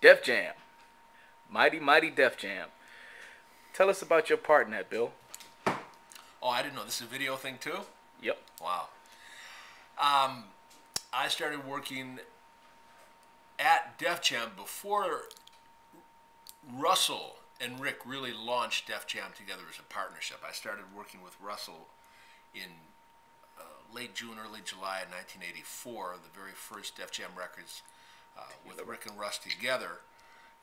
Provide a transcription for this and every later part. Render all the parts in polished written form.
Def Jam. Mighty, mighty Def Jam. Tell us about your part in that, Bill. Oh, I didn't know. This is a video thing too? Yep. Wow. I started working at Def Jam before Russell and Rick really launched Def Jam together as a partnership. I started working with Russell in late June, early July of 1984. The very first Def Jam records with Rick and Russ together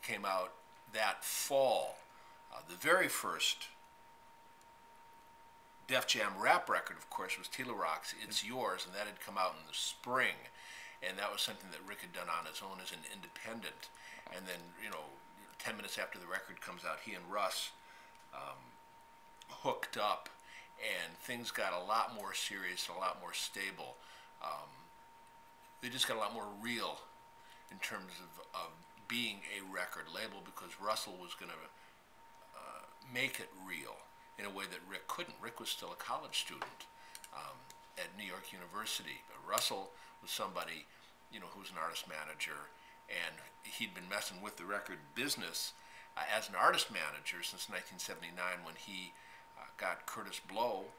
came out that fall. The very first Def Jam rap record, of course, was Tila Rock's It's Yours, and that had come out in the spring. And that was something that Rick had done on his own as an independent. And then, 10 minutes after the record comes out, he and Russ hooked up, and things got a lot more serious and a lot more stable. They just got a lot more real in terms of being a record label, because Russell was going to make it real in a way that Rick couldn't. Rick was still a college student at New York University, but Russell was somebody, who was an artist manager, and he'd been messing with the record business as an artist manager since 1979, when he got Curtis Blow,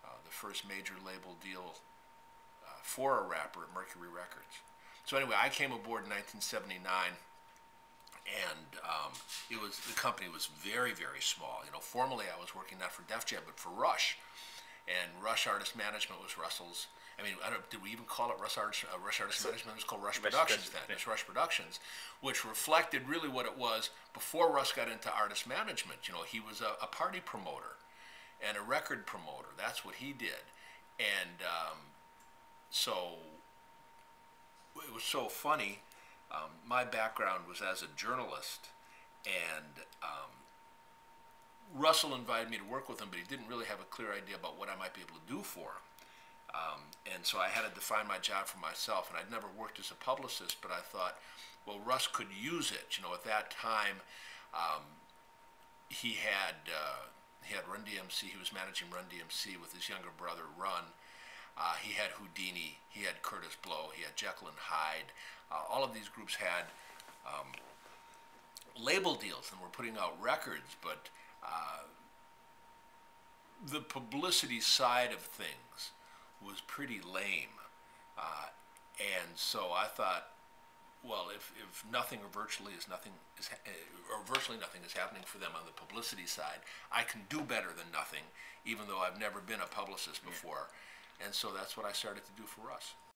the first major label deal for a rapper at Mercury Records. So anyway, I came aboard in 1979, and the company was very, very small. Formally I was working not for Def Jam but for Rush, and Rush Artist Management was Russell's. I mean, did we even call it Rush Artist Management? It was called Rush Productions then. It was Rush Productions, which reflected really what it was before Russ got into artist management. He was a party promoter and a record promoter. That's what he did, and so it was so funny. My background was as a journalist, and Russell invited me to work with him, but he didn't really have a clear idea about what I might be able to do for him. And so I had to define my job for myself, and I'd never worked as a publicist, but I thought, well, Russ could use it. At that time, he had Run DMC. He was managing Run DMC with his younger brother, Run. He had Houdini, he had Curtis Blow, he had Jekyll and Hyde. All of these groups had label deals and were putting out records, but the publicity side of things was pretty lame. And so I thought, well, if nothing or virtually nothing is happening for them on the publicity side, I can do better than nothing, even though I've never been a publicist before. And so that's what I started to do for us.